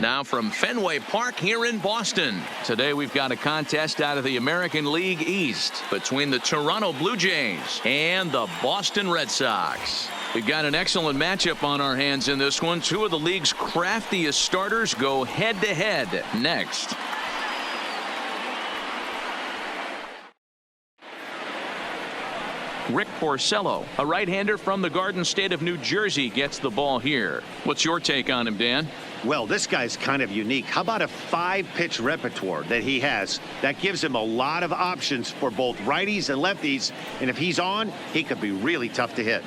Now from Fenway Park here in Boston. Today we've got a contest out of the American League East between the Toronto Blue Jays and the Boston Red Sox. We've got an excellent matchup on our hands in this one. Two of the league's craftiest starters go head-to-head next. Rick Porcello, a right-hander from the Garden State of New Jersey, gets the ball here. What's your take on him, Dan? Well, this guy's kind of unique. How about a 5-pitch repertoire that he has? That gives him a lot of options for both righties and lefties. And if he's on, he could be really tough to hit.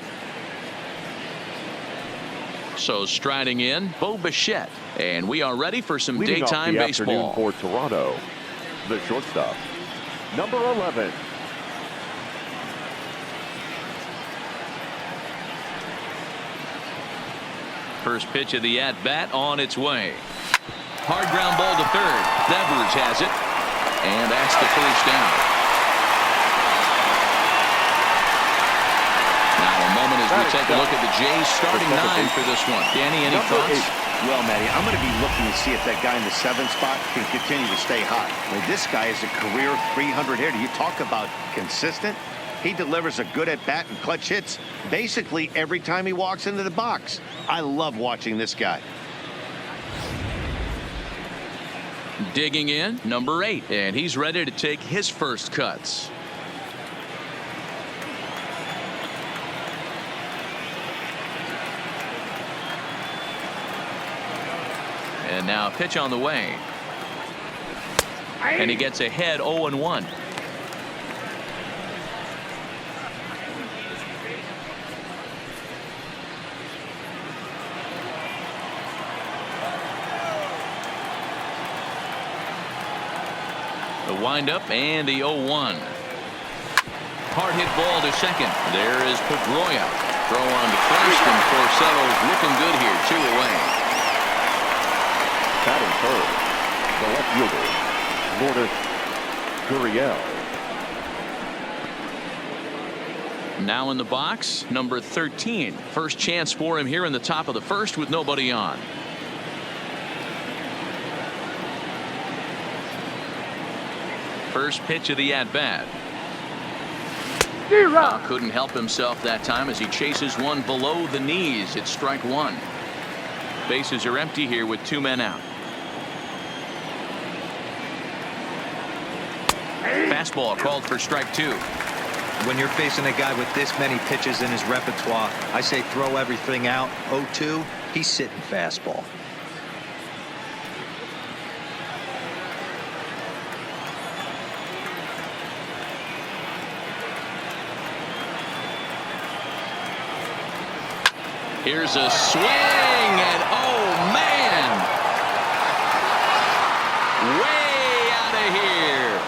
So striding in, Bo Bichette. And we are ready for some Leading daytime off the baseball. afternoon for Toronto, the shortstop, number 11. First pitch of the at-bat on its way. Hard ground ball to third. Devers has it. And that's the first down. Now a moment as we take a look at the Jays starting 9 for this one. Danny, any thoughts? Well, Matty, I'm going to be looking to see if that guy in the 7th spot can continue to stay hot. I mean, this guy is a career 300 hitter. You talk about consistent. He delivers a good at-bat and clutch hits basically every time he walks into the box. I love watching this guy. Digging in, number 8, and he's ready to take his first cuts. And now a pitch on the way. And he gets ahead 0-1. The windup and the 0-1. Hard hit ball to second. There is Pedroia. Throw on to first, and Porcello's looking good here. 2 away. Batting third, the left fielder, Lourdes Gurriel. Now in the box, number 13. First chance for him here in the top of the first with nobody on. First pitch of the at-bat. Couldn't help himself that time as he chases one below the knees. It's strike 1. Bases are empty here with 2 men out. Fastball called for strike 2. When you're facing a guy with this many pitches in his repertoire, I say throw everything out. 0-2, he's sitting fastball. Here's a swing, and oh man, way out of here.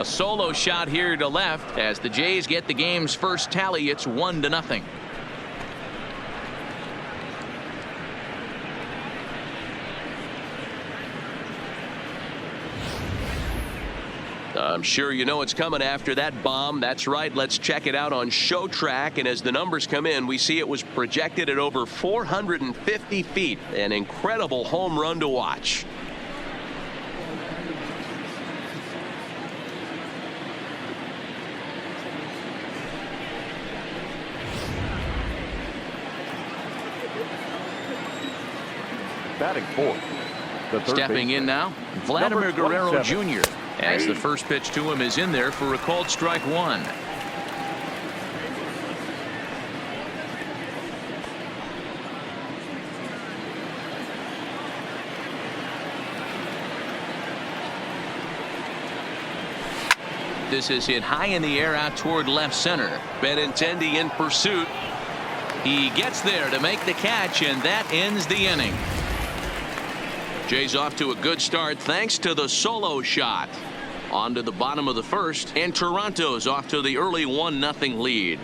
A solo shot here to left as the Jays get the game's first tally. It's 1-0. I'm sure you know it's coming after that bomb. That's right. Let's check it out on Show Track. And as the numbers come in, we see it was projected at over 450 feet. An incredible home run to watch. Batting fourth, the third Stepping in now, Vladimir Guerrero Jr. as the first pitch to him is in there for a called strike 1. This is hit high in the air out toward left center. Benintendi in pursuit. He gets there to make the catch, and that ends the inning. Jays off to a good start thanks to the solo shot. On to the bottom of the first, and Toronto's off to the early 1-0 lead.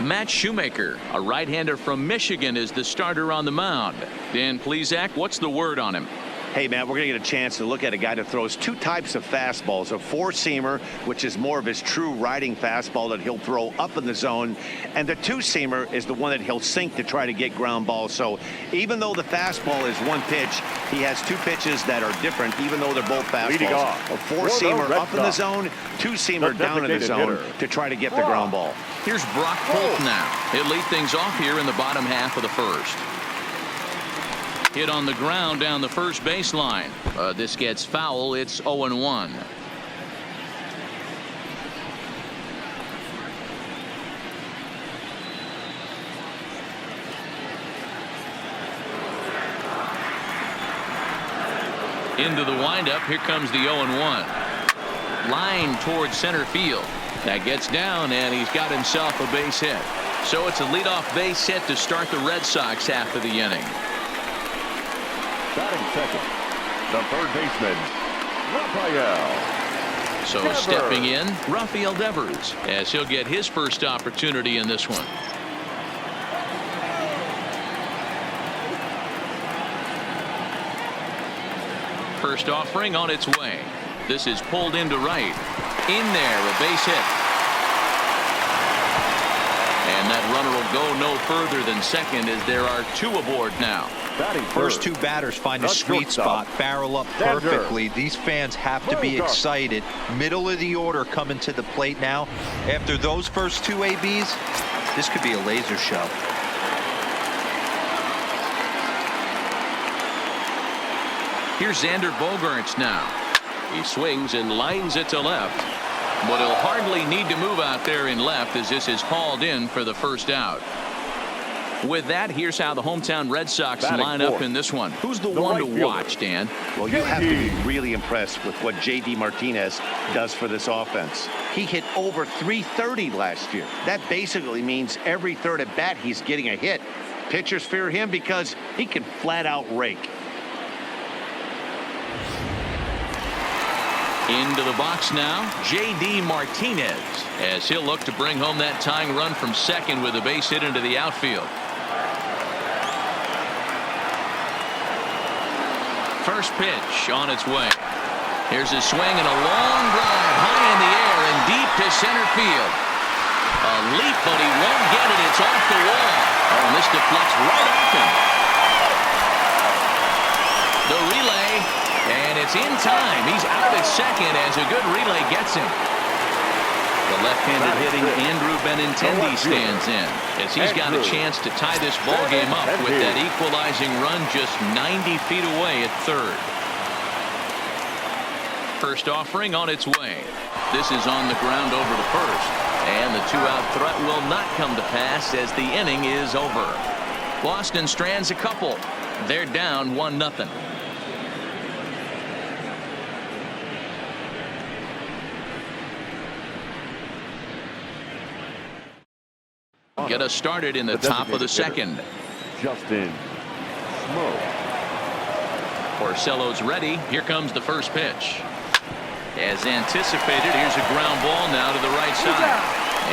Matt Shoemaker, a right-hander from Michigan, is the starter on the mound. Dan Plesac, what's the word on him? Hey, man, we're going to get a chance to look at a guy that throws two types of fastballs. A four-seamer, which is more of his true riding fastball that he'll throw up in the zone. And the two-seamer is the one that he'll sink to try to get ground balls. So even though the fastball is one pitch, he has two pitches that are different, even though they're both fastballs. A four-seamer up in the zone, two-seamer down in the zone to try to get the ground ball. Here's Brock Holt now. He'll lead things off here in the bottom half of the first. Hit on the ground down the first baseline. This gets foul. It's 0-1. Into the windup. Here comes the 0-1. Line towards center field. That gets down, and he's got himself a base hit. So it's a leadoff base hit to start the Red Sox half of the inning. Batting second, the third baseman, Rafael. So Devers. Stepping in, Rafael Devers, as he'll get his first opportunity in this one. First offering on its way. This is pulled into right. In there, a base hit. And that runner will go no further than second as there are two aboard now. First two batters find a sweet spot, barrel up perfectly. These fans have to be excited. Middle of the order coming to the plate now. After those first two ABs, this could be a laser show. Here's Xander Bogaerts now. He swings and lines it to left. But he'll hardly need to move out there in left as this is hauled in for the first out. With that, here's how the hometown Red Sox line up in this one. Who's the one to watch, Dan? Well, you have to be really impressed with what J.D. Martinez does for this offense. He hit over .330 last year. That basically means every third at bat he's getting a hit. Pitchers fear him because he can flat out rake. Into the box now, J.D. Martinez, as he'll look to bring home that tying run from second with a base hit into the outfield. First pitch on its way. Here's a swing and a long drive high in the air and deep to center field. A leap, but he won't get it. It's off the wall. Oh, and this deflects right off him. The relay, and it's in time. He's out at second as a good relay gets him. The left-handed hitting Andrew Benintendi stands in as he's got a chance to tie this ball game up with that equalizing run just 90 feet away at third. First offering on its way. This is on the ground over to first, and the two-out threat will not come to pass as the inning is over. Boston strands a couple. They're down 1-0. Get us started in the top of the second. Justin Smoke. Porcello's ready. Here comes the first pitch. As anticipated, here's a ground ball now to the right side.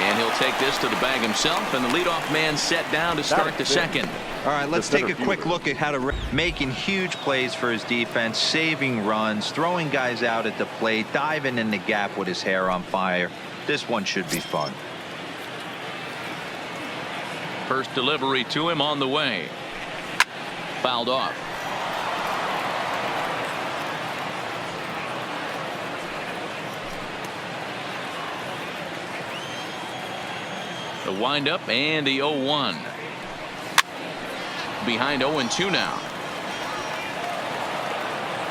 And he'll take this to the bag himself, and the leadoff man set down to start the second. All right, let's take a quick look at how to making huge plays for his defense, saving runs, throwing guys out at the plate, diving in the gap with his hair on fire. This one should be fun. First delivery to him on the way. Fouled off. The windup and the 0-1. Behind 0-2 now.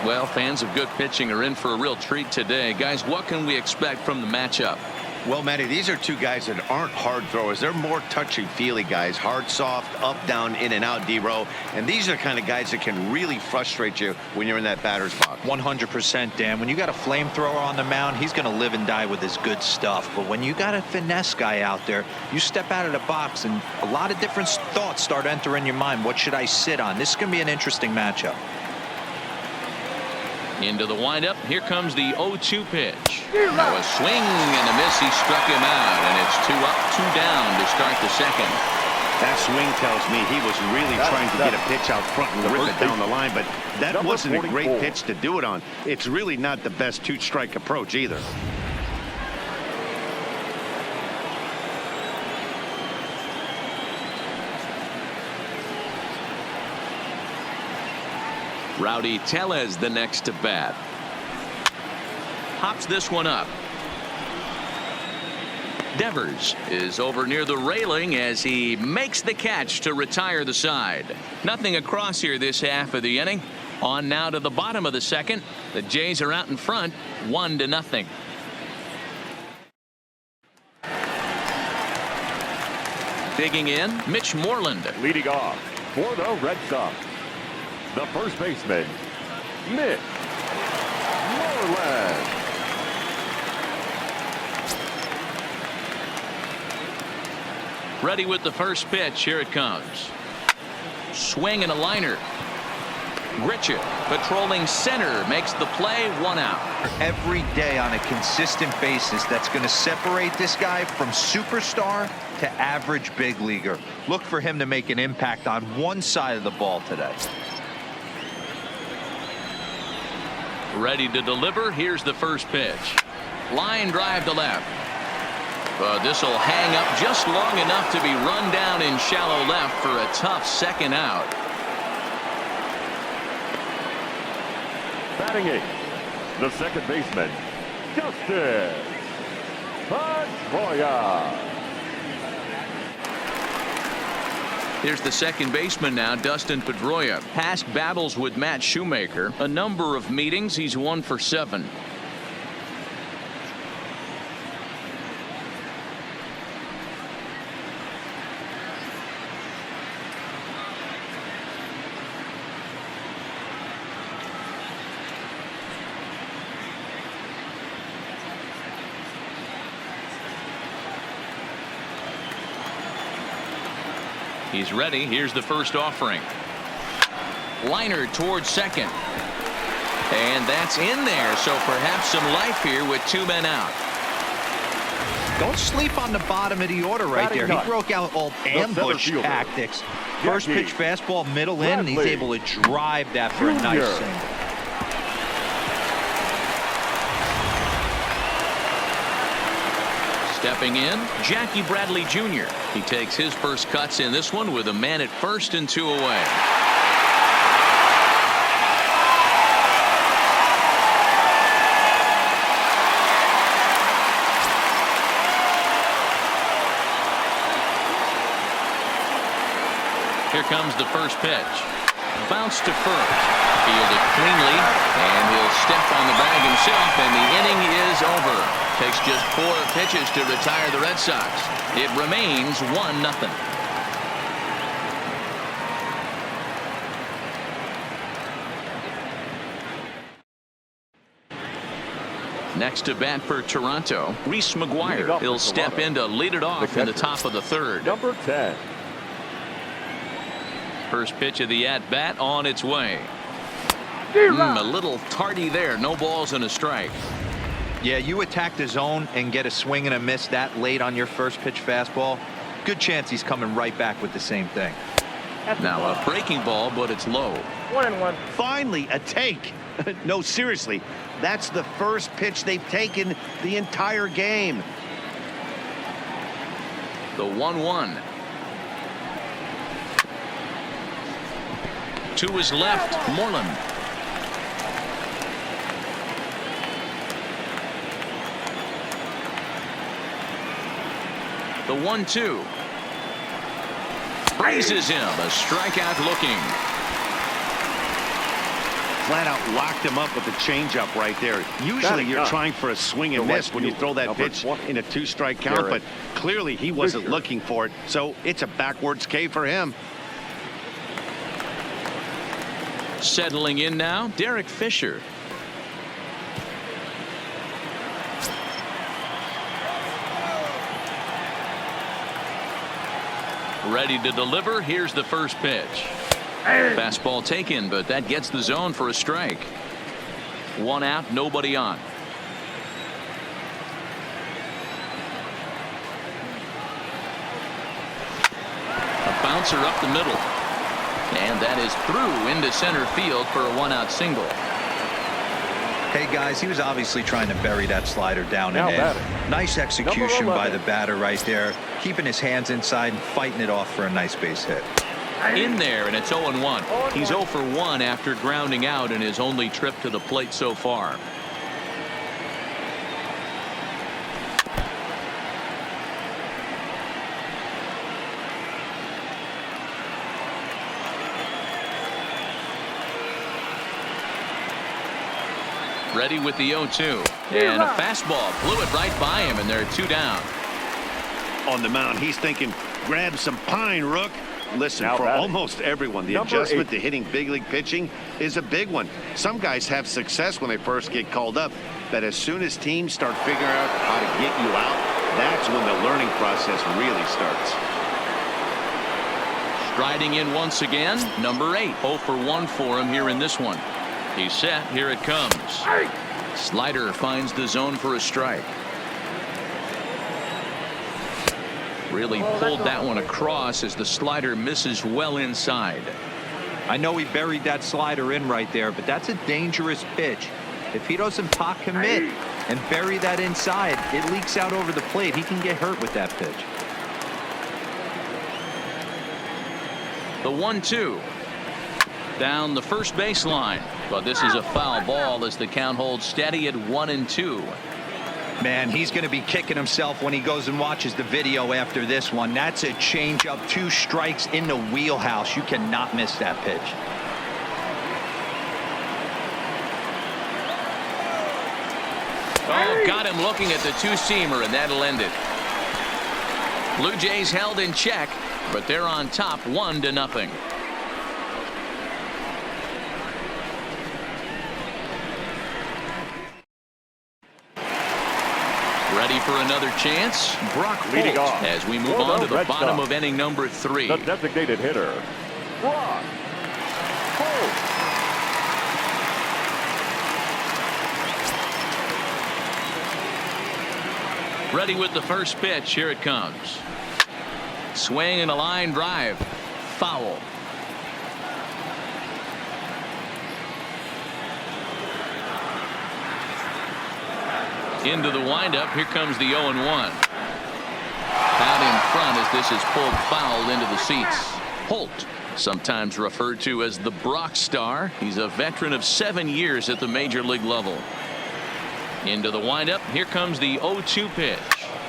Well, fans of good pitching are in for a real treat today. Guys, what can we expect from the matchup? Well, Matty, these are two guys that aren't hard throwers. They're more touchy-feely guys. Hard, soft, up, down, in and out, D-row. And these are the kind of guys that can really frustrate you when you're in that batter's box. 100%, Dan. When you got a flamethrower on the mound, he's going to live and die with his good stuff. But when you got a finesse guy out there, you step out of the box and a lot of different thoughts start entering your mind. What should I sit on? This is going to be an interesting matchup. Into the windup. Here comes the 0-2 pitch. Now a swing and a miss. He struck him out, and it's 2 up, 2 down to start the second. That swing tells me he was really trying to get a pitch out front and rip it down the line, but that wasn't a great pitch to do it on. It's really not the best 2-strike approach either. Rowdy Tellez the next to bat. Hops this one up. Devers is over near the railing as he makes the catch to retire the side. Nothing across here this half of the inning. On now to the bottom of the second. The Jays are out in front 1-0. Digging in, Mitch Moreland. Leading off for the Red Sox, the first baseman, Mitch Moreland. Ready with the first pitch. Here it comes. Swing and a liner. Gritchett patrolling center makes the play. 1 out. Every day on a consistent basis, that's going to separate this guy from superstar to average big leaguer. Look for him to make an impact on one side of the ball today. Ready to deliver. Here's the first pitch. Line drive to left. But this will hang up just long enough to be run down in shallow left for a tough second out. Batting 8, the second baseman, Dustin Pedroia. Here's the second baseman now, Dustin Pedroia. Past battles with Matt Shoemaker. A number of meetings. He's 1 for 7. He's ready. Here's the first offering. Liner towards second. And that's in there. So perhaps some life here with 2 men out. Don't sleep on the bottom of the order right there. He broke out all ambush tactics. First pitch fastball middle in, and he's able to drive that for a nice single. Stepping in, Jackie Bradley Jr. He takes his first cuts in this one with a man at first and 2 away. Here comes the first pitch. Bounce to first. Fielded cleanly, and he'll step on the bag himself, and the inning is over. Takes just 4 pitches to retire the Red Sox. It remains 1-0. Next to bat for Toronto, Reese McGuire. He'll step in to lead it off in the top of the third. Number 10. First pitch of the at-bat on its way. A little tardy there. No balls and a strike. Yeah, you attack the zone and get a swing and a miss that late on your first pitch fastball. Good chance he's coming right back with the same thing. Now a breaking ball, but it's low. 1-1. Finally, a take. No, seriously. That's the first pitch they've taken the entire game. The 1-1. To his left, Moreland. The 1-2. Raises him. A strikeout looking. Flat out locked him up with the changeup right there. Usually you're trying for a swing and miss when you throw that pitch in a 2-strike count, but clearly he wasn't looking for it, so it's a backwards K for him. Settling in now, Derek Fisher. Ready to deliver. Here's the first pitch. Fastball taken, but that gets the zone for a strike. 1 out, nobody on. A bouncer up the middle. And that is through into center field for a 1-out single. Hey guys, he was obviously trying to bury that slider down and in. Nice execution by the batter right there, keeping his hands inside and fighting it off for a nice base hit. In there, and it's 0-1. He's 0 for 1 after grounding out in his only trip to the plate so far. Ready with the 0-2. And a fastball blew it right by him, and they're 2 down. On the mound, he's thinking, grab some pine, Rook. Listen, Now for batting. almost everyone, the Number adjustment 8. to hitting big league pitching is a big one. Some guys have success when they first get called up, but as soon as teams start figuring out how to get you out, that's when the learning process really starts. Striding in once again, number 8. 0 for 1 for him here in this one. He's set. Here it comes. Slider finds the zone for a strike. Really pulled that one across as the slider misses well inside. I know he buried that slider in right there, but that's a dangerous pitch. If he doesn't pot commit and bury that inside, it leaks out over the plate. He can get hurt with that pitch. The 1-2. Down the first baseline. But this is a foul ball as the count holds steady at 1-2. Man, he's going to be kicking himself when he goes and watches the video after this one. That's a changeup, 2 strikes in the wheelhouse. You cannot miss that pitch. Oh, got him looking at the 2-seamer, and that'll end it. Blue Jays held in check, but they're on top 1-0. Ready for another chance? Brock Leading Holt off as we move for on the to the Red bottom Sox. of inning number 3. The designated hitter, Brock Holt. Ready with the first pitch. Here it comes. Swing and a line drive. Foul. Into the windup. Here comes the 0-1. Out in front as this is pulled foul into the seats. Holt, sometimes referred to as the Brock Star. He's a veteran of 7 years at the major league level. Into the windup. Here comes the 0-2 pitch.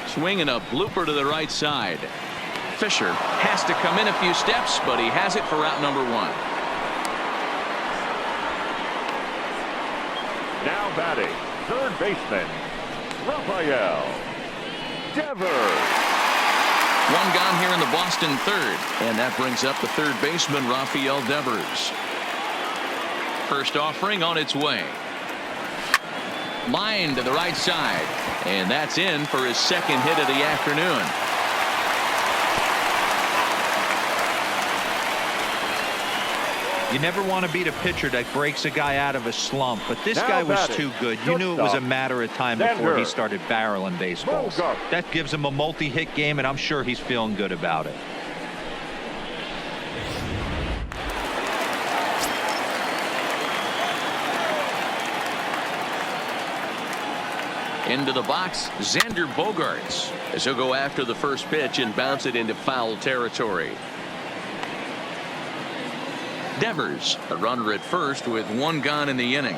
Swing and a blooper to the right side. Fisher has to come in a few steps, but he has it for route number 1. Now batting, third baseman, Rafael Devers. 1 gone here in the Boston third, and that brings up the third baseman, Rafael Devers. First offering on its way. Line to the right side, and that's in for his second hit of the afternoon. You never want to beat a pitcher that breaks a guy out of a slump, but this Now guy was batting, too good. You knew it was a matter of time before he Xander started barreling baseballs. Bogart. That gives him a multi-hit game, and I'm sure he's feeling good about it. Into the box, Xander Bogaerts, as he'll go after the first pitch and bounce it into foul territory. Devers, a runner at first with 1 gone in the inning.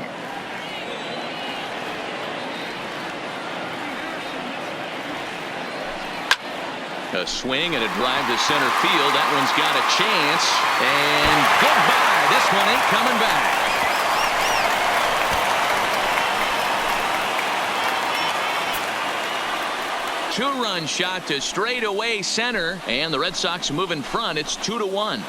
A swing and a drive to center field. That one's got a chance. And goodbye. This one ain't coming back. Two-run shot to straightaway center, and the Red Sox move in front. It's 2-1.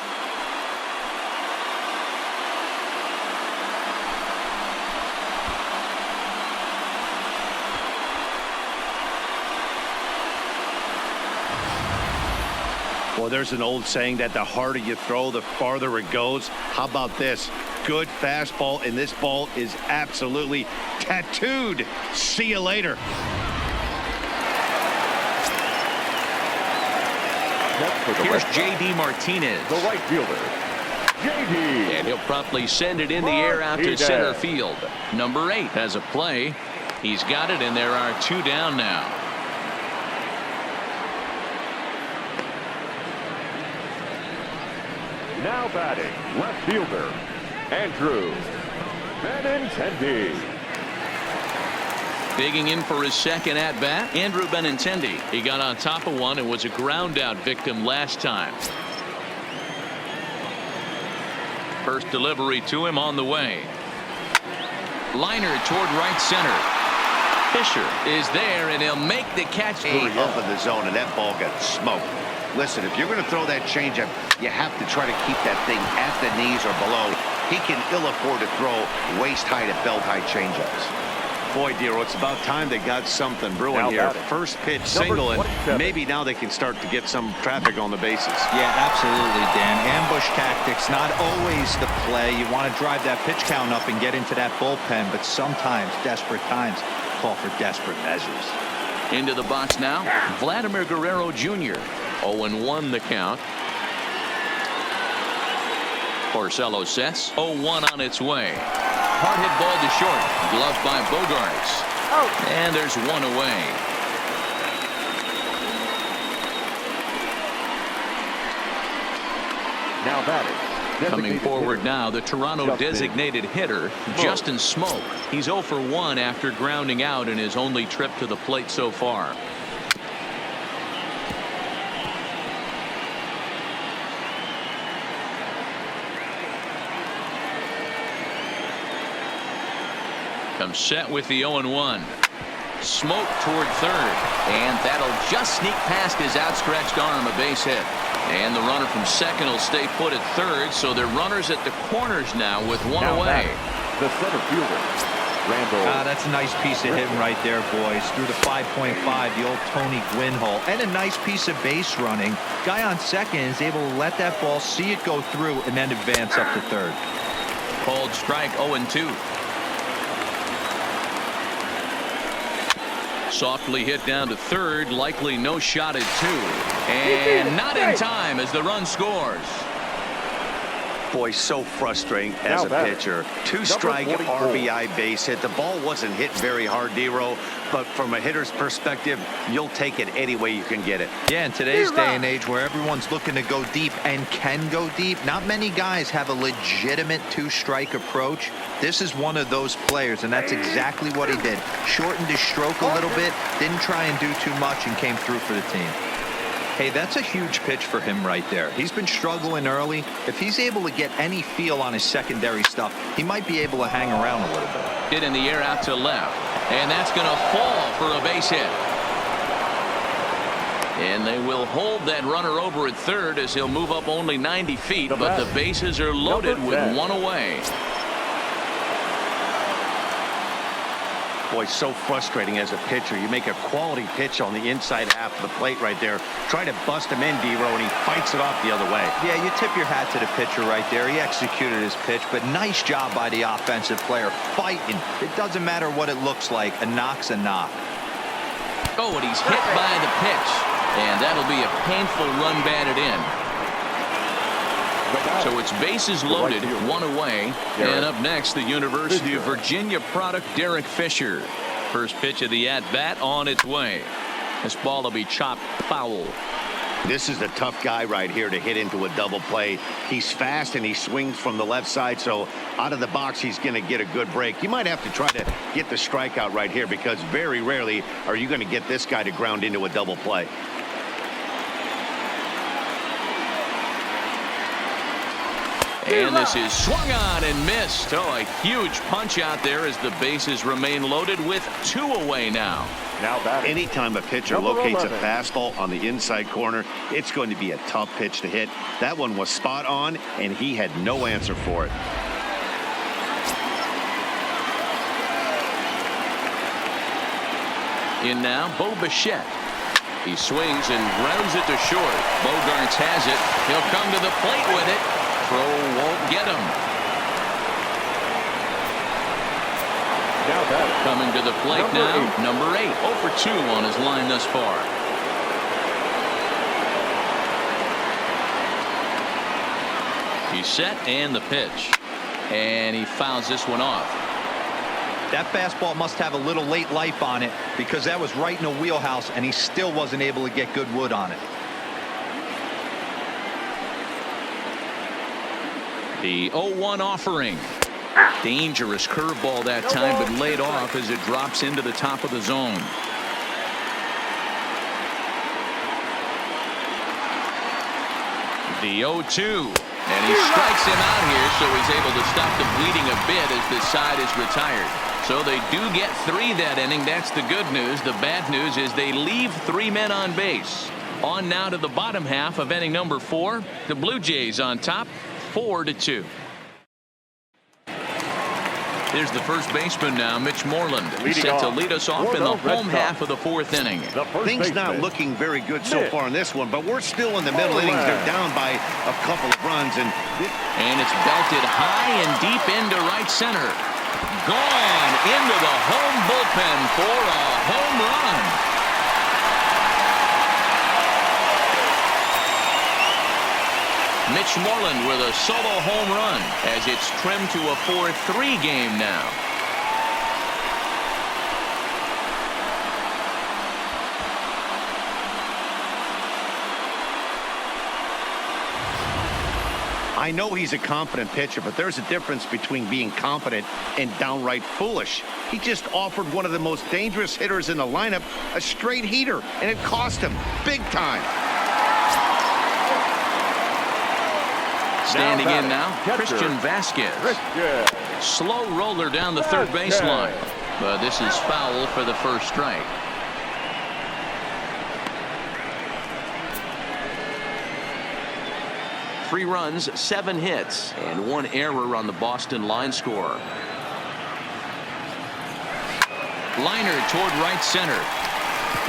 Well, there's an old saying that the harder you throw, the farther it goes. How about this? Good fastball, and this ball is absolutely tattooed. See you later. Here's J.D. Martinez. The right fielder, J.D. And he'll promptly send it in the air out to center field. Number 8 has a play. He's got it, and there are 2 down now. Now batting, left fielder, Andrew Benintendi. Digging in for his second at-bat, Andrew Benintendi. He got on top of one and was a ground-out victim last time. First delivery to him on the way. Liner toward right center. Fisher is there, and he'll make the catch. Up in the zone, and that ball got smoked. Listen, if you're going to throw that changeup, you have to try to keep that thing at the knees or below. He can ill afford to throw waist-high to belt-high changeups. Boy, Dero, it's about time they got something brewing Now here. batting. First pitch single, and maybe now they can start to get some traffic on the bases. Yeah, absolutely, Dan. Ambush tactics, not always the play. You want to drive that pitch count up and get into that bullpen, but sometimes desperate times call for desperate measures. Into the box now, Vladimir Guerrero Jr. 0-1 the count. Porcello sets. 0-1 on its way. Hard hit ball to short. Gloved by Bogarts. And there's 1 away. Now batting. Coming forward now, the Toronto designated hitter, Justin Smoak. He's 0 for 1 after grounding out in his only trip to the plate so far. Comes set with the 0-1. Smoke toward third, and that'll just sneak past his outstretched arm, a base hit. And the runner from second will stay put at third, so they're runners at the corners now with 1 Now away. batting, the center fielder, Randall. That's a nice piece of hitting right there, boys. Through the 5.5, the old Tony Gwynn hole, and a nice piece of base running. Guy on second is able to let that ball, see it go through, and then advance up to third. Called strike 0-2. Softly hit down to third, likely no shot at 2. And not in time as the run scores. Boy, so frustrating as a pitcher. 2-strike RBI base hit. The ball wasn't hit very hard, Dero, but from a hitter's perspective, you'll take it any way you can get it. Yeah, in today's day and age where everyone's looking to go deep and can go deep, not many guys have a legitimate 2-strike approach. This is one of those players, and that's exactly what he did. Shortened his stroke a little bit, didn't try and do too much, and came through for the team. Hey, that's a huge pitch for him right there. He's been struggling early. If he's able to get any feel on his secondary stuff, he might be able to hang around a little bit. Hit in the air out to left, and that's going to fall for a base hit. And they will hold that runner over at third as he'll move up only 90 feet, but the bases are loaded with 1 away. Boy, so frustrating as a pitcher. You make a quality pitch on the inside half of the plate right there. Try to bust him in, Dero, and he fights it off the other way. Yeah, you tip your hat to the pitcher right there. He executed his pitch, but nice job by the offensive player fighting. It doesn't matter what it looks like. A knock's a knock. Oh, and he's hit by the pitch. And that'll be a painful run batted in. So it's bases loaded, 1 away. And up next, the University of Virginia product, Derek Fisher. First pitch of the at-bat on its way. This ball will be chopped foul. This is the tough guy right here to hit into a double play. He's fast and he swings from the left side, so out of the box he's going to get a good break. You might have to try to get the strikeout right here because very rarely are you going to get this guy to ground into a double play. And this is swung on and missed. Oh, a huge punch out there as the bases remain loaded with 2 away now. Now batting. Anytime a pitcher locates a fastball on the inside corner, it's going to be a tough pitch to hit. That one was spot on, and he had no answer for it. In now, Bo Bichette. He swings and grounds it to short. Bogarts has it. He'll come to the plate with it. Throw won't get him. Now batting. Coming to the plate number 8. 0 for 2 on his line thus far. He's set and the pitch. And he fouls this one off. That fastball must have a little late life on it because that was right in the wheelhouse and he still wasn't able to get good wood on it. The 0-1 offering. Dangerous curveball that time, but laid off as it drops into the top of the zone. The 0-2. And he strikes him out here, so he's able to stop the bleeding a bit as this side is retired. So they do get 3 that inning. That's the good news. The bad news is they leave 3 men on base. On now to the bottom half of inning number 4. The Blue Jays on top, 4-2. Here's the first baseman now, Mitch Moreland, set to lead us off in the home half of the 4th inning. Things not looking very good so far in this one, but we're still in the middle innings. They're down by a couple of runs, and it's belted high and deep into right center. Gone into the home bullpen for a home run. Mitch Moreland with a solo home run as it's trimmed to a 4-3 game now. I know he's a confident pitcher, but there's a difference between being confident and downright foolish. He just offered one of the most dangerous hitters in the lineup a straight heater, and it cost him big time. Standing in now, Christian Vasquez. Slow roller down the third baseline. But this is foul for the first strike. Three runs, 7 hits, and 1 error on the Boston line score. Liner toward right center.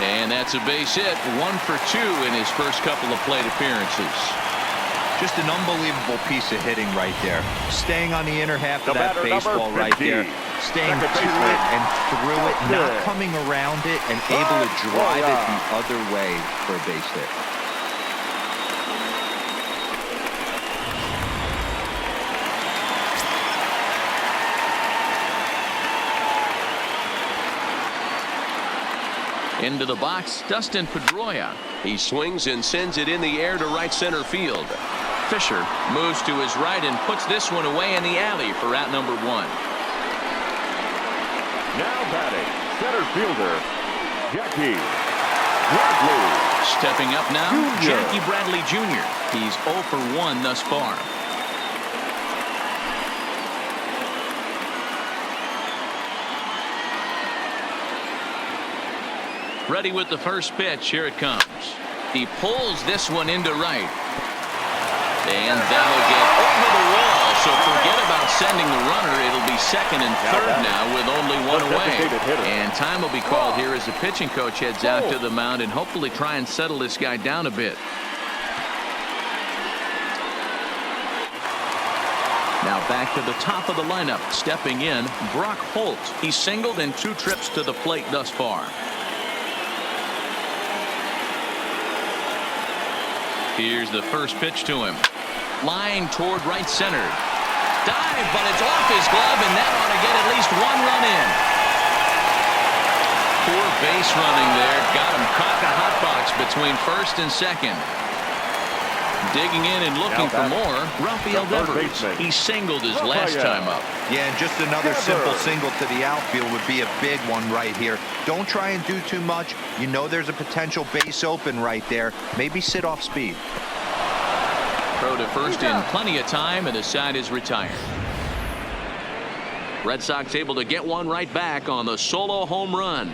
And that's a base hit. 1 for 2 in his first couple of plate appearances. Just an unbelievable piece of hitting right there. Staying on the inner half of that baseball right there. Staying to it and through it, not coming around it, and able to drive it the other way for a base hit. Into the box, Dustin Pedroia. He swings and sends it in the air to right center field. Fisher moves to his right and puts this one away in the alley for out number 1. Now batting, center fielder, Jackie Bradley. Stepping up now, Jackie Bradley Jr. He's 0 for 1 thus far. Ready with the first pitch. Here it comes. He pulls this one into right. And that'll get over the wall. So forget about sending the runner. It'll be second and third now with only 1 away. And time will be called here as the pitching coach heads out to the mound and hopefully try and settle this guy down a bit. Now back to the top of the lineup. Stepping in, Brock Holt. He's singled in 2 trips to the plate thus far. Here's the first pitch to him. Line toward right center. Dive, but it's off his glove, and that ought to get at least 1 run in. Poor base running there. Got him caught in a hot box between first and second. Digging in and looking for more, Rafael Devers. He singled his last time up. Yeah, and just another simple single to the outfield would be a big one right here. Don't try and do too much. You know there's a potential base open right there. Maybe sit off speed. Throw to first in plenty of time, and the side is retired. Red Sox able to get one right back on the solo home run.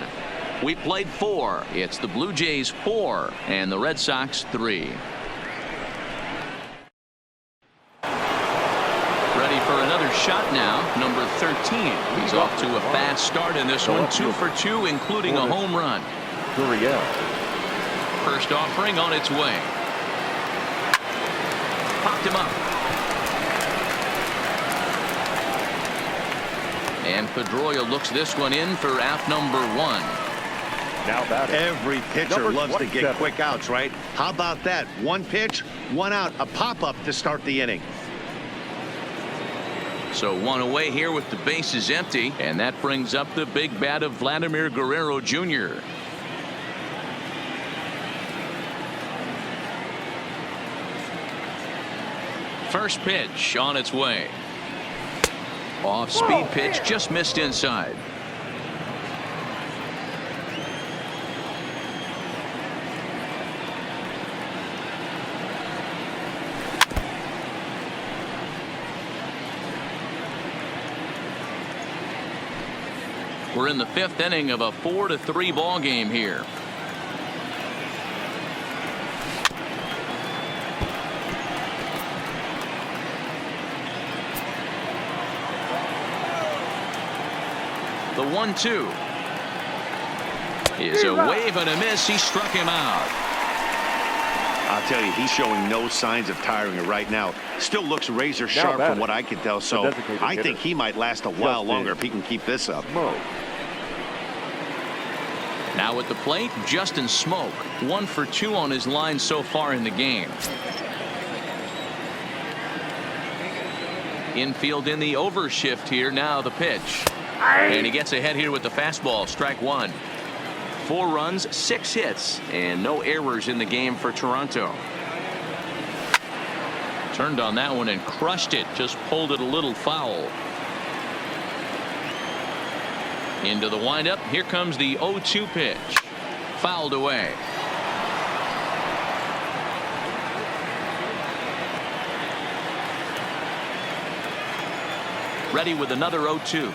We played 4. It's the Blue Jays 4 and the Red Sox 3. Ready for another shot now, number 13. He's off to a fast start in this one, 2 for 2, including a home run. First offering on its way. Popped him up. And Pedroia looks this one in for out number 1. Now batting. Every pitcher Number loves to get 27. quick outs, right? How about that? One pitch, one out, a pop-up to start the inning. So one away here with the bases empty, and that brings up the big bat of Vladimir Guerrero Jr. First pitch on its way. Off speed pitch, just missed inside. We're in the 5th inning of a 4-3 ball game here. The 1-2 is a wave and a miss. He struck him out. I'll tell you, he's showing no signs of tiring right now. Still looks razor sharp from what I can tell. So I think he might last a while longer if he can keep this up. Now at the plate, Justin Smoke. 1 for 2 on his line so far in the game. Infield in the overshift here. Now the pitch. And he gets ahead here with the fastball. Strike 1. 4 runs, 6 hits, and no errors in the game for Toronto. Turned on that one and crushed it. Just pulled it a little foul. Into the windup. Here comes the 0-2 pitch. Fouled away. Ready with another 0-2.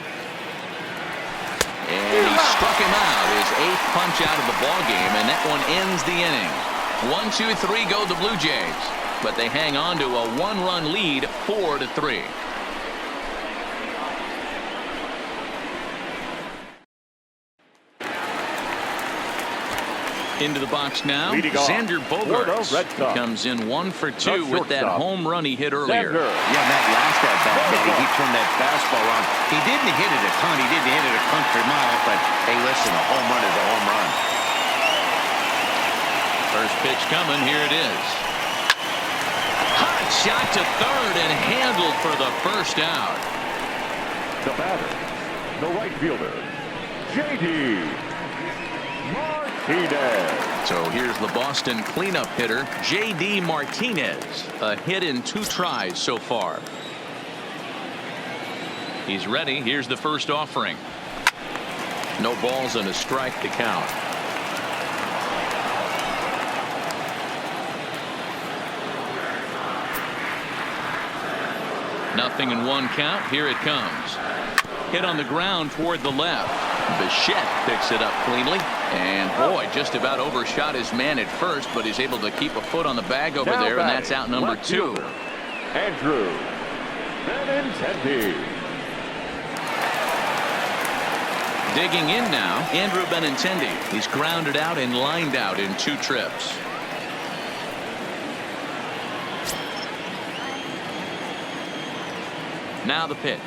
And he struck him out. His 8th punch out of the ball game, and that one ends the inning. 1-2-3 go the Blue Jays, but they hang on to a 1-run lead, 4-3. Into the box now. Xander Bogaerts comes in 1 for 2 with that home run he hit earlier. Yeah, that last at bat, baby, he turned that fastball on. He didn't hit it a ton. He didn't hit it a country mile, but hey, listen, a home run is a home run. First pitch coming. Here it is. Hot shot to third and handled for the first out. The batter, the right fielder, J.D. Martinez. So here's the Boston cleanup hitter, J.D. Martinez. A hit in 2 tries so far. He's ready. Here's the first offering. No balls and a strike to count. Nothing in 1 count. Here it comes. Hit on the ground toward the left. Bichette picks it up cleanly. And boy, just about overshot his man at first, but he's able to keep a foot on the bag over there, and that's out number 2. Andrew Benintendi. Digging in now, Andrew Benintendi. He's grounded out and lined out in 2 trips. Now the pitch.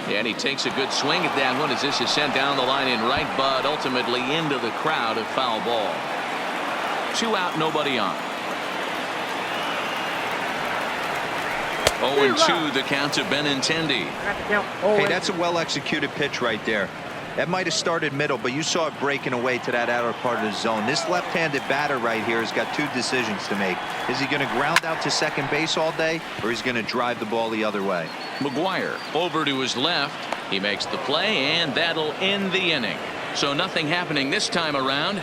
And he takes a good swing at that one as this is sent down the line in right, but ultimately into the crowd, a foul ball. 2 out, nobody on. 0-2 the count to Benintendi. Hey, that's a well-executed pitch right there. That might have started middle, but you saw it breaking away to that outer part of the zone. This left-handed batter right here has got 2 decisions to make. Is he going to ground out to second base all day, or is he going to drive the ball the other way? McGuire over to his left. He makes the play, and that'll end the inning. So nothing happening this time around.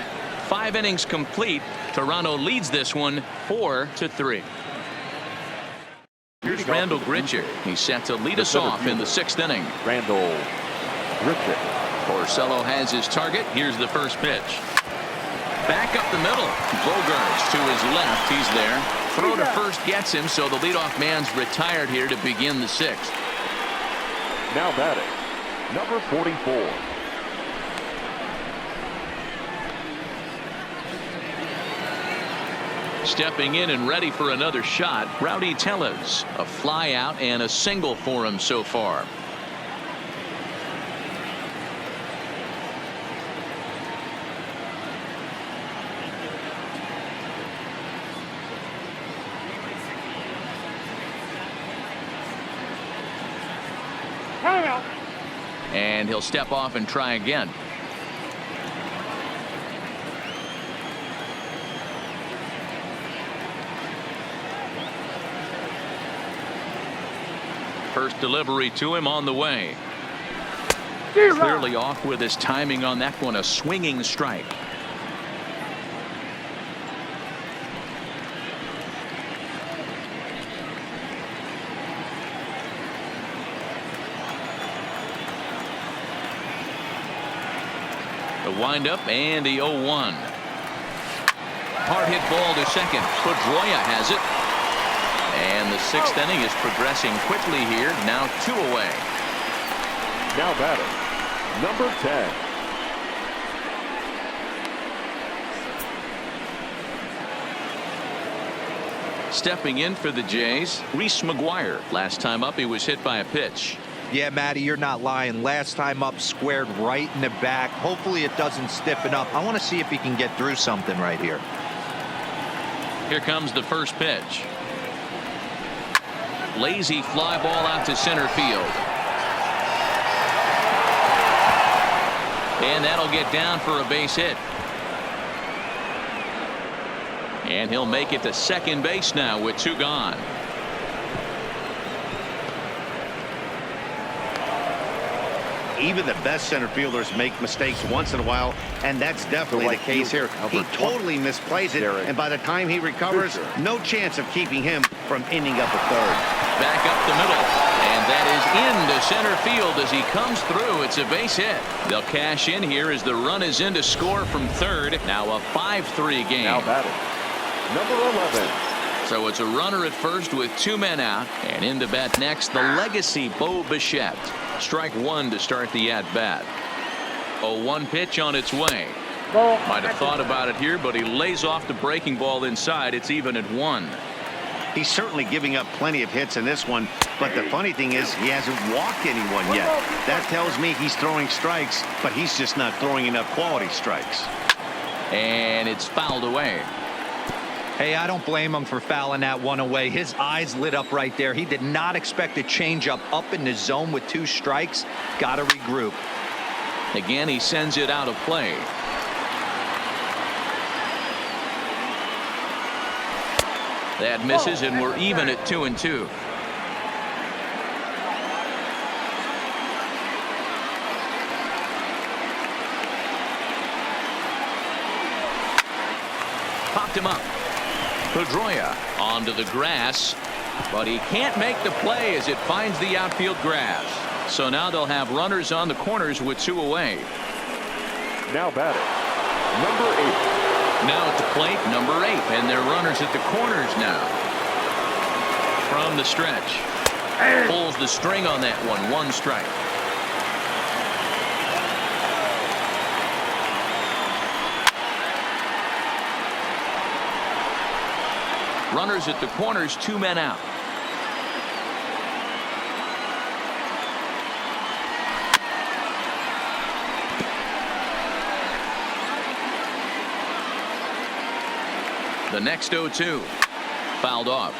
5 innings complete. Toronto leads this one 4-3. Here's Randall Grichuk. He's set to lead us off in the 6th inning. Randall Grichuk. Porcello has his target. Here's the first pitch. Back up the middle. Bogaerts to his left. He's there. Throw to first gets him, so the leadoff man's retired here to begin the 6th. Now batting, number 44. Stepping in and ready for another shot, Rowdy Tellez. A fly out and a single for him so far. And he'll step off and try again. First delivery to him on the way. Clearly off with his timing on that one. A swinging strike. The windup and the 0-1. Hard hit ball to second. Pedroia has it. And the sixth inning is progressing quickly here. Now 2 away. Now batting, number 10. Stepping in for the Jays, Reese McGuire. Last time up, he was hit by a pitch. Yeah, Matty, you're not lying. Last time up, squared right in the back. Hopefully it doesn't stiffen up. I want to see if he can get through something right here. Here comes the first pitch. Lazy fly ball out to center field. And that'll get down for a base hit. And he'll make it to second base now with 2 gone. Even the best center fielders make mistakes once in a while, and that's definitely the case here. He totally misplays it, and by the time he recovers, no chance of keeping him from ending up at third. Back up the middle, and that is into center field as he comes through. It's a base hit. They'll cash in here as the run is in to score from third. Now a 5-3 game. Now batting, number 11. So it's a runner at first with 2 men out, and in to bat next, the legacy Bo Bichette. Strike 1 to start the at-bat. 0-1 pitch on its way. Might have thought about it here, but he lays off the breaking ball inside. It's even at 1. He's certainly giving up plenty of hits in this one, but the funny thing is he hasn't walked anyone yet. That tells me he's throwing strikes, but he's just not throwing enough quality strikes. And it's fouled away. Hey, I don't blame him for fouling that one away. His eyes lit up right there. He did not expect a changeup up in the zone with 2 strikes. Got to regroup. Again, he sends it out of play. That misses, and we're even at 2-2. Popped him up. Pedroia onto the grass, but he can't make the play as it finds the outfield grass. So now they'll have runners on the corners with 2 away. Now batting, number 8. Now at the plate, number 8, and they're runners at the corners now. From the stretch, pulls the string on that one. 1 strike. Runners at the corners, 2 men out. The next 0-2. Fouled off.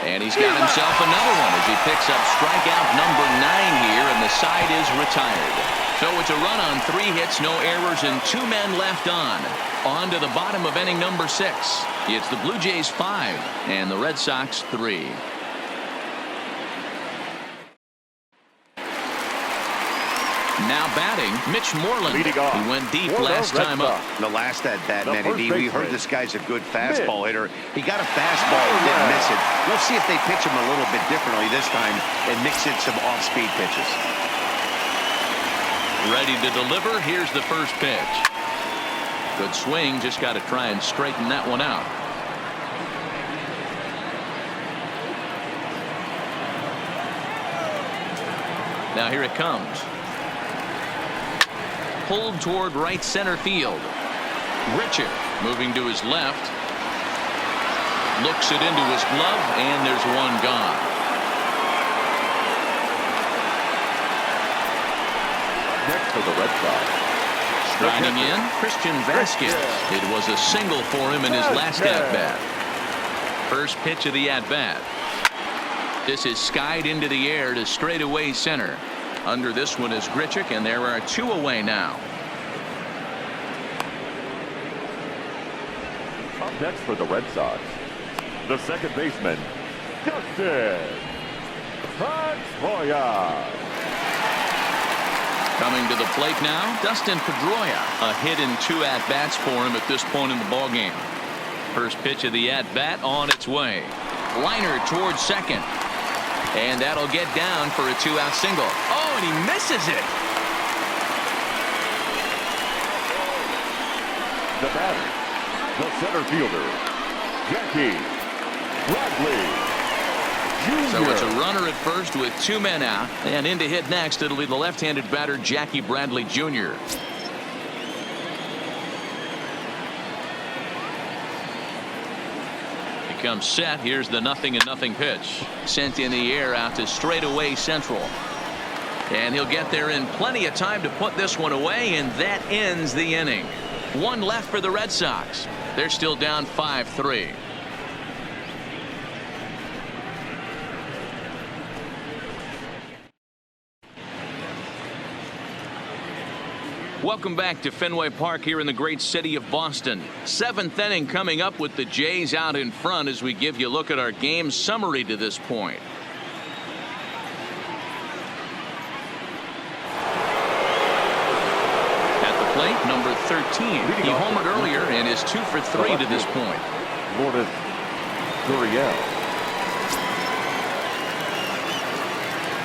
And he's got himself another one as he picks up strikeout number 9 here, and the side is retired. So it's a run on 3 hits, no errors, and 2 men left on. On to the bottom of inning number 6. It's the Blue Jays 5 and the Red Sox 3. Now batting, Mitch Moreland. He went deep last time up. The last at bat, Manny D, we heard this guy's a good fastball hitter. He got a fastball and didn't miss it. Let's see if they pitch him a little bit differently this time and mix in some off-speed pitches. Ready to deliver. Here's the first pitch. Good swing. Just got to try and straighten that one out. Now here it comes. pulled toward right center field. Richard moving to his left. Looks it into his glove, and there's one gone. Next for the Red Sox. Striding in, Christian Vasquez. It was a single for him in his last at-bat. First pitch of the at-bat. This is skied into the air to straightaway center. Under this one is Grichuk, and there are 2 away now. Up next for the Red Sox, the second baseman, Dustin Pedroia. Coming to the plate now, Dustin Pedroia. A hit in 2 at-bats for him at this point in the ballgame. First pitch of the at-bat on its way. Liner towards second. And that'll get down for a 2-out single. Oh, and he misses it. The batter, the center fielder, Jackie Bradley Jr. So it's a runner at first with 2 men out. And in to hit next, it'll be the left-handed batter, Jackie Bradley Jr. Comes set. Here's the 0-0 pitch. Sent in the air out to straightaway central. And he'll get there in plenty of time to put this one away, and that ends the inning. 1 left for the Red Sox. They're still down 5-3. Welcome back to Fenway Park here in the great city of Boston. 7th inning coming up with the Jays out in front as we give you a look at our game summary to this point. At the plate, number 13. He homered earlier and is 2 for 3 to this point. Lourdes Gurriel.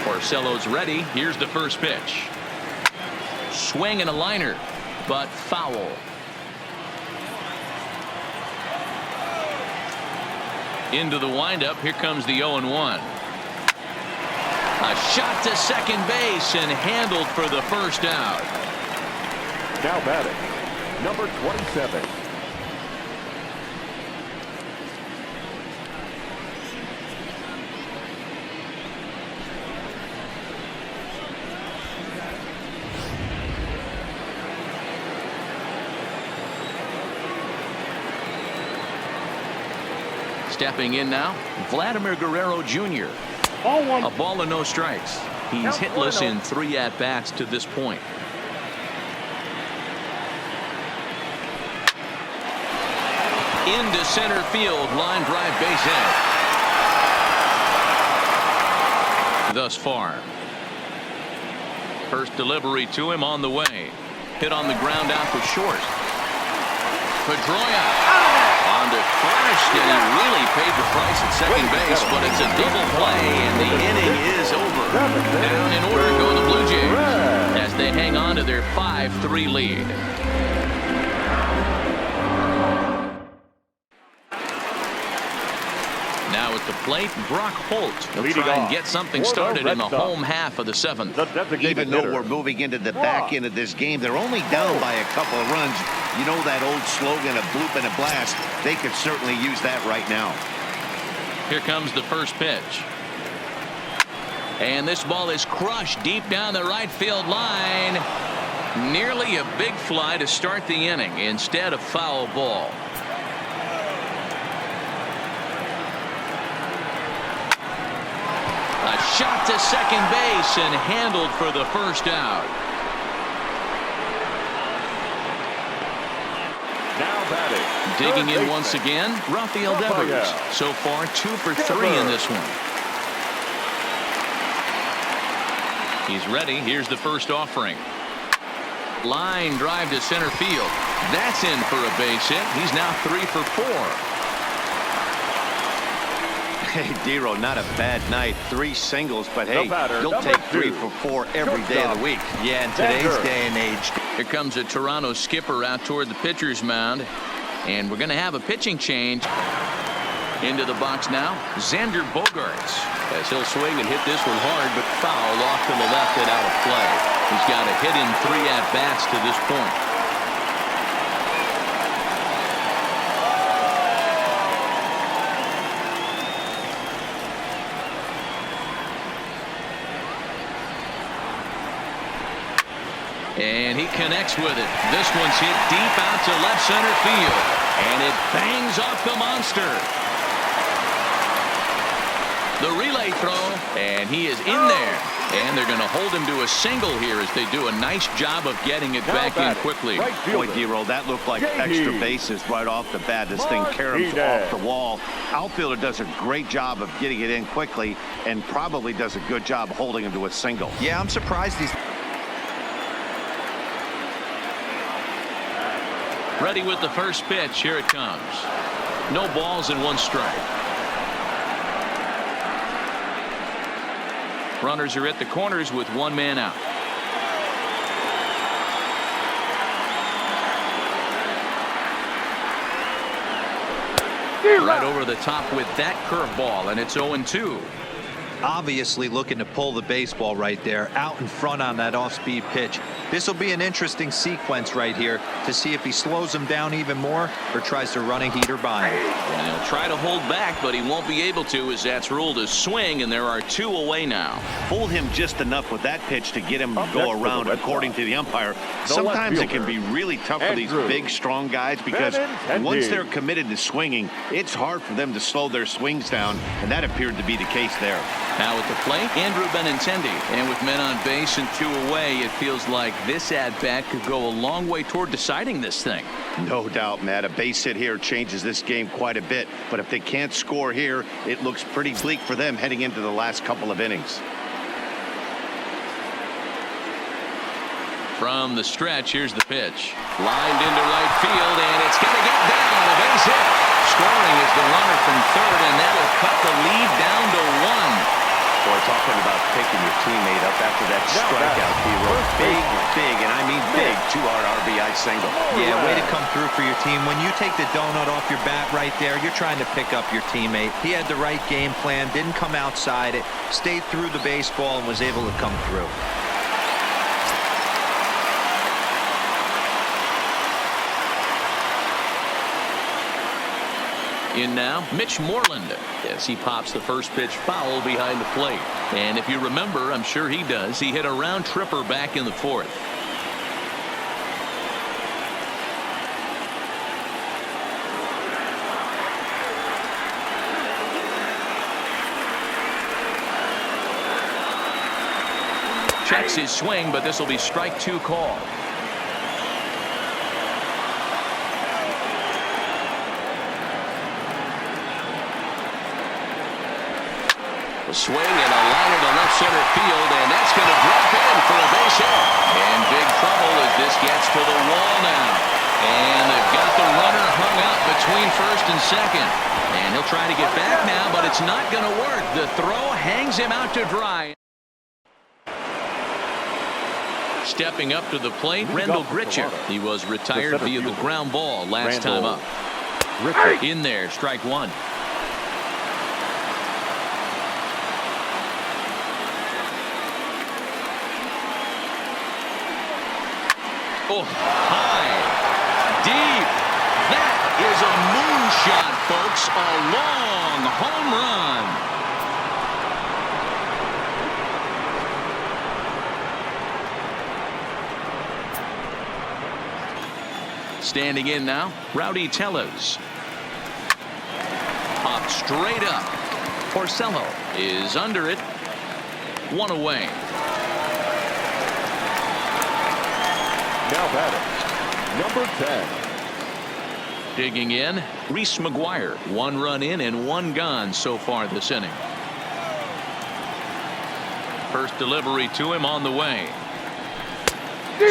Porcello's ready. Here's the first pitch. Swing and a liner, but foul. Into the windup. Here comes the 0-1. A shot to second base and handled for the first out. Now batting, number 27. Stepping in now, Vladimir Guerrero Jr. A ball and no strikes. He's hitless in 3 at-bats to this point. Into center field, line drive, base hit. Thus far. First delivery to him on the way. Hit on the ground out to short. Pedroia on to first, and he really paid the price at second base, but it's a double play, and the inning is over. Down in order go the Blue Jays as they hang on to their 5-3 lead. Now at the plate, Brock Holt will try and get something started in the home half of the 7th. Even though we're moving into the back end of this game, they're only down by a couple of runs. You know that old slogan, a bloop and a blast. They could certainly use that right now. Here comes the first pitch. And this ball is crushed deep down the right field line. Nearly a big fly to start the inning instead of foul ball. A shot to second base and handled for the first out. Now batting. Digging in once again, Rafael Devers. So far 2 for 3 in this one. He's ready. Here's the first offering. Line drive to center field. That's in for a base hit. He's now 3 for 4. Hey, Dero, not a bad night. 3 singles, but hey, you'll take 3 for 4 every day of the week. Yeah, in today's day and age. Here comes a Toronto skipper out toward the pitcher's mound. And we're going to have a pitching change. Into the box now, Xander Bogaerts, as he'll swing and hit this one hard, but foul off to the left and out of play. He's got a hit in 3 at-bats to this point. And he connects with it. This one's hit deep out to left center field. And it bangs off the monster. The relay throw, and he is in there. And they're going to hold him to a single here as they do a nice job of getting it back in quickly. Boy, D-Roll, that looked like extra bases right off the bat. This thing caroms off the wall. Outfielder does a great job of getting it in quickly and probably does a good job holding him to a single. Yeah, I'm surprised he's... Ready with the first pitch. Here it comes. No balls and 1 strike. Runners are at the corners with 1 man out. Right over the top with that curveball, and it's 0-2. Obviously looking to pull the baseball right there, out in front on that off-speed pitch. This will be an interesting sequence right here to see if he slows him down even more or tries to run a heater by him. And he'll try to hold back, but he won't be able to, as that's ruled a swing, and there are 2 away now. Hold him just enough with that pitch to get him to go around, according to the umpire. Sometimes it can be really tough for these big, strong guys because once they're committed to swinging, it's hard for them to slow their swings down, and that appeared to be the case there. Now at the plate, Andrew Benintendi. And with men on base and 2 away, it feels like this at-bat could go a long way toward deciding this thing. No doubt, Matt. A base hit here changes this game quite a bit. But if they can't score here, it looks pretty bleak for them heading into the last couple of innings. From the stretch, here's the pitch. Lined into right field, and it's going to get down. A base hit. Scoring is the runner from third, and that'll cut the lead down to 1. Boy, talking about picking your teammate up after that strikeout, D-Roll. Big, and I mean big, 2-out RBI single. Yeah, way to come through for your team. When you take the donut off your bat right there, you're trying to pick up your teammate. He had the right game plan, didn't come outside it, stayed through the baseball, and was able to come through. In now, Mitch Moreland, as he pops the first pitch foul behind the plate. And if you remember, I'm sure he does, he hit a round tripper back in the 4th. Checks his swing, but this will be strike 2 call. A swing and a liner to left center field, and that's going to drop in for a base hit. And big trouble as this gets to the wall now. And they've got the runner hung up between first and second. And he'll try to get back now, but it's not going to work. The throw hangs him out to dry. Stepping up to the plate, Rendell Gritcher. He was retired via the ground ball last time up. In there, strike 1. Oh, high, deep. That is a moonshot, folks. A long home run. Standing in now, Rowdy Tellez. Popped straight up. Porcello is under it. 1 away. Now batting, number 10. Digging in, Reese McGuire. 1 run in and 1 gone so far this inning. First delivery to him on the way.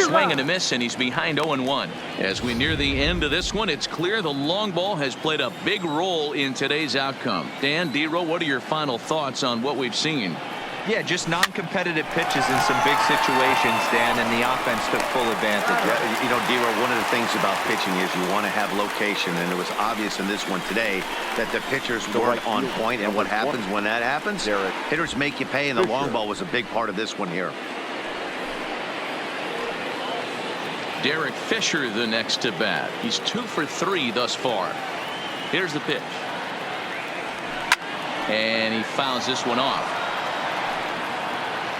Swing and a miss, and he's behind 0-1. As we near the end of this one, it's clear the long ball has played a big role in today's outcome. Dan, D-Roll, what are your final thoughts on what we've seen? Yeah, just non-competitive pitches in some big situations, Dan, and the offense took full advantage. Yeah, you know, Dero, one of the things about pitching is you want to have location, and it was obvious in this one today that the pitchers weren't on point, and what happens when that happens? Hitters make you pay, and the long ball was a big part of this one here. Derek Fisher the next to bat. He's 2 for 3 thus far. Here's the pitch. And he fouls this one off.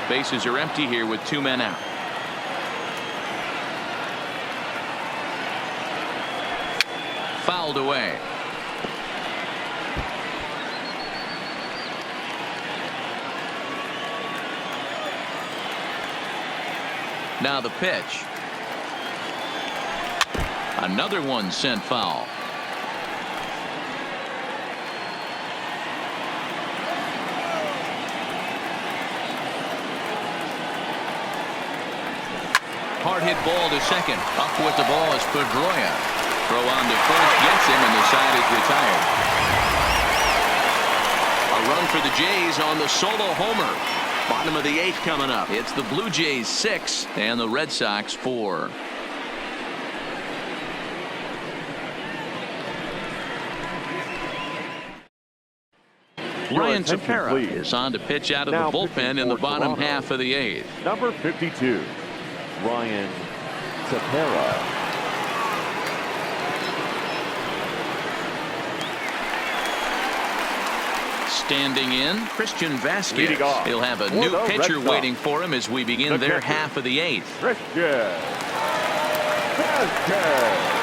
Bases are empty here with 2 men out. Fouled away. Now the pitch. Another one sent foul. Hard hit ball to second. Up with the ball is Pedroia. Throw on to first gets him, and the side is retired. A run for the Jays on the solo homer. Bottom of the 8th coming up. It's the Blue Jays 6 and the Red Sox 4. Ryan Tepera is on to pitch out of the bullpen in the bottom half of the 8th. Number 52, Ryan Tepera. Standing in, Christian Vasquez. He'll have a new pitcher waiting for him as we begin their half of the 8th. Christian Vasquez.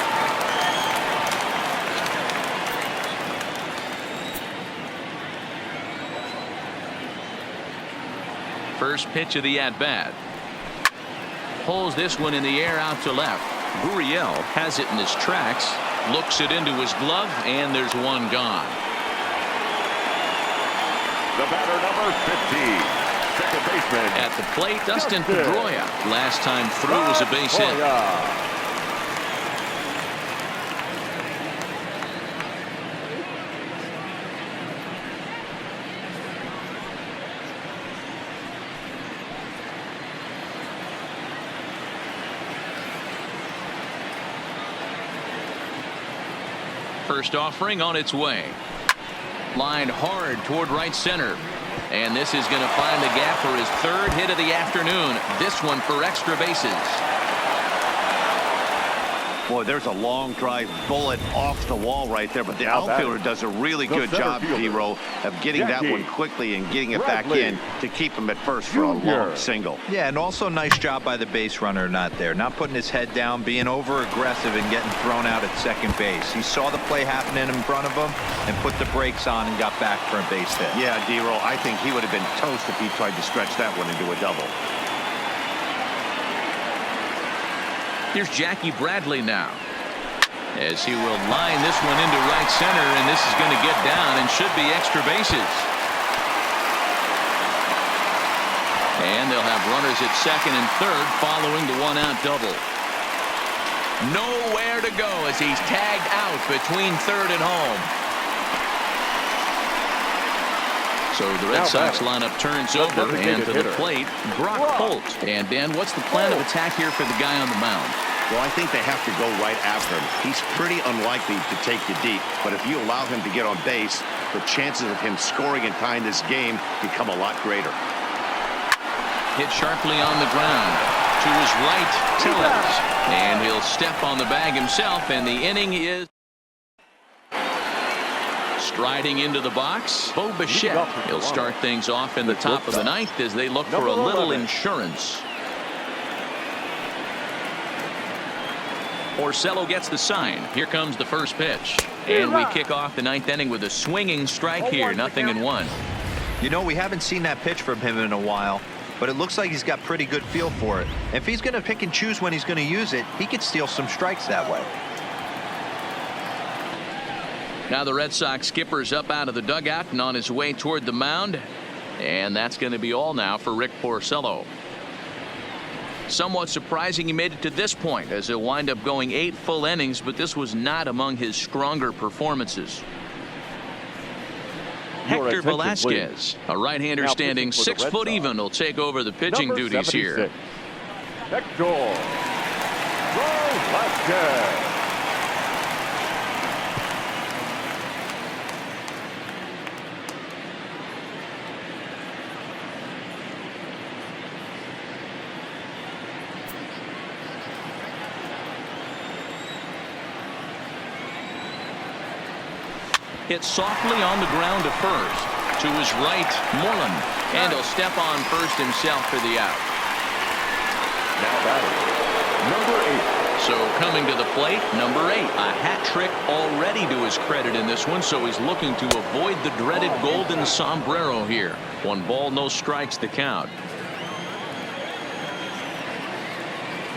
First pitch of the at-bat. Pulls this one in the air out to left. Gurriel has it in his tracks. Looks it into his glove, and there's one gone. The batter, number 50, second baseman. At the plate, Dustin Pedroia. Last time through was a base hit. First offering on its way. Line hard toward right center. And this is going to find the gap for his 3rd hit of the afternoon. This one for extra bases. Boy, there's a long drive bullet off the wall right there, but the outfielder does a really good job, Dero, of getting that one quickly and getting it back in to keep him at first for a long single. Yeah, and also nice job by the base runner not there. Not putting his head down, being over-aggressive and getting thrown out at second base. He saw the play happening in front of him and put the brakes on and got back for a base hit. Yeah, Dero, I think he would have been toast if he tried to stretch that one into a double. Here's Jackie Bradley now, as he will line this one into right center, and this is going to get down and should be extra bases. And they'll have runners at second and third following the one-out double. Nowhere to go as he's tagged out between third and home. So the Red Sox lineup turns over, and to the plate, Brock Holt. And Dan, what's the plan of attack here for the guy on the mound? Well, I think they have to go right after him. He's pretty unlikely to take you deep, but if you allow him to get on base, the chances of him scoring and tying this game become a lot greater. Hit sharply on the ground. To his right, Tillers. And he'll step on the bag himself, and the inning is striding into the box. Bo Bichette. He'll start things off in the top of the 9th as they look for a little insurance. Orsello gets the sign. Here comes the first pitch. And we kick off the 9th inning with a swinging strike here. 0-1. You know, we haven't seen that pitch from him in a while, but it looks like he's got pretty good feel for it. If he's going to pick and choose when he's going to use it, he could steal some strikes that way. Now the Red Sox skipper's up out of the dugout and on his way toward the mound. And that's going to be all now for Rick Porcello. Somewhat surprising he made it to this point, as he'll wind up going 8 full innings, but this was not among his stronger performances. Hector attention, Velasquez, a right-hander Now standing pitching for the 6 Red foot Sox. even, will take over the pitching Number duties 76, here. Hector Velasquez. Hit softly on the ground to first. To his right, Moreland. And he'll step on first himself for the out. Now batting, number 8. So coming to the plate, number 8. A hat trick already to his credit in this one, so he's looking to avoid the dreaded golden sombrero here. 1 ball, no strikes to count.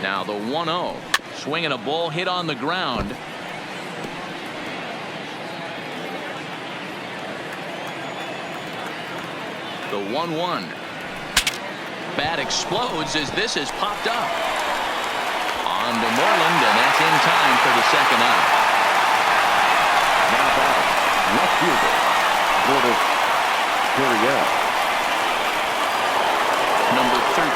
Now the 1-0. Swinging a ball hit on the ground. The 1-1. Bat explodes as this is popped up. On to Moreland, and that's in time for the second out. Now batting, left fielder, Lourdes Gurriel. Number 13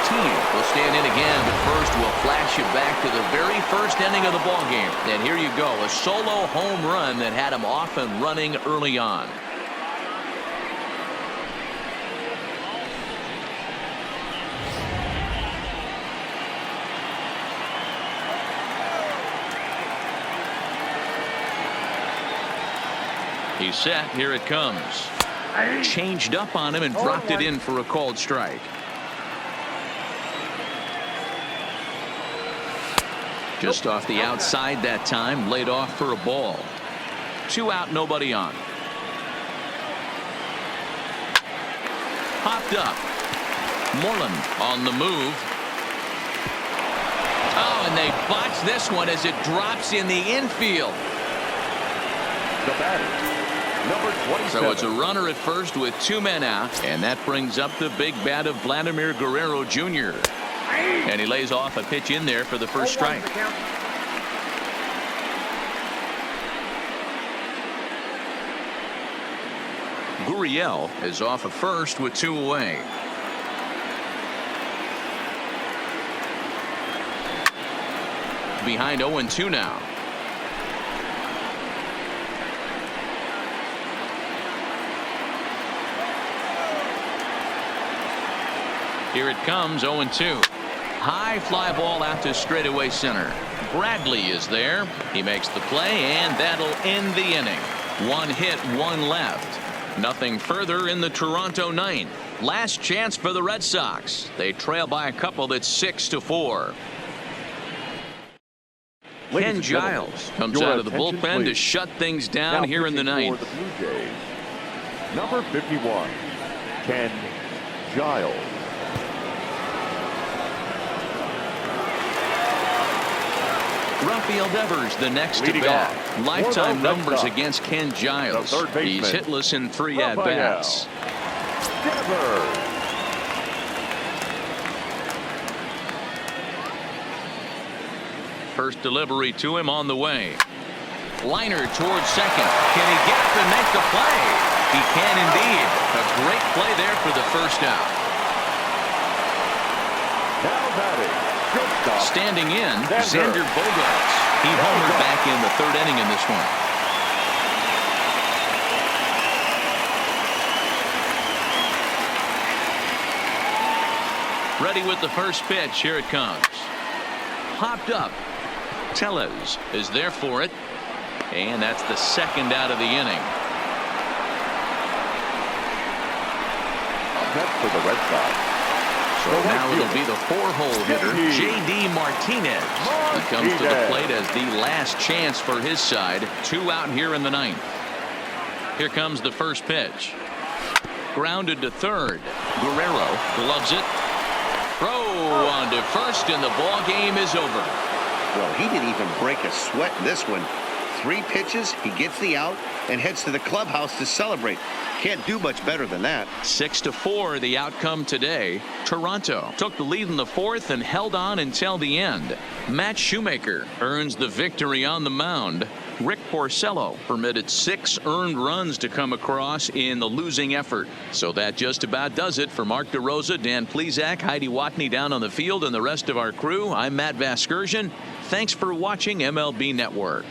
will stand in again, but first we'll flash you back to the very first inning of the ball game. And here you go, a solo home run that had him off and running early on. He's set. Here it comes. Changed up on him and dropped it in for a called strike. Just off the outside that time, laid off for a ball. 2 out, nobody on. Popped up. Moreland on the move. Oh, and they botch this one as it drops in the infield. The batter, number 27. So it's a runner at first with 2 men out, and that brings up the big bat of Vladimir Guerrero Jr. And he lays off a pitch in there for the first strike. Gurriel is off at first with 2 away. Behind 0-2 now. Here it comes, 0-2. High fly ball out to straightaway center. Bradley is there. He makes the play, and that'll end the inning. 1 hit, 1 left. Nothing further in the Toronto 9th. Last chance for the Red Sox. They trail by a couple. That's 6-4. Ken Giles comes out of the bullpen to shut things down now here in the pitching 9th. for the Blue Jays, number 51, Ken Giles. Rafael Devers the next to Leading bat. off, Lifetime for the Red numbers Sox, against Ken Giles. the third baseman, He's hitless in 3 Rafael at-bats. Devers. First delivery to him on the way. Liner towards second. Can he get up and make the play? He can indeed. A great play there for the first out. Now batting, shortstop, Standing in, Xander Xander Bogaerts. He homered back in the 3rd inning in this one. Ready with the first pitch. Here it comes. Popped up. Tellez is there for it. And that's the 2nd out of the inning. Next for the Red Sox. So now it'll be the 4-hole hitter, J.D. Martinez. He comes to the plate as the last chance for his side. 2 out here in the 9th. Here comes the first pitch. Grounded to third. Guerrero gloves it. Throw on to first, and the ball game is over. Well, he didn't even break a sweat in this one. 3 pitches, he gets the out, and heads to the clubhouse to celebrate. Can't do much better than that. 6-4 the outcome today. Toronto took the lead in the 4th and held on until the end. Matt Shoemaker earns the victory on the mound. Rick Porcello permitted 6 earned runs to come across in the losing effort. So that just about does it for Mark DeRosa, Dan Plesac, Heidi Watney down on the field, and the rest of our crew. I'm Matt Vasgersian. Thanks for watching MLB Network.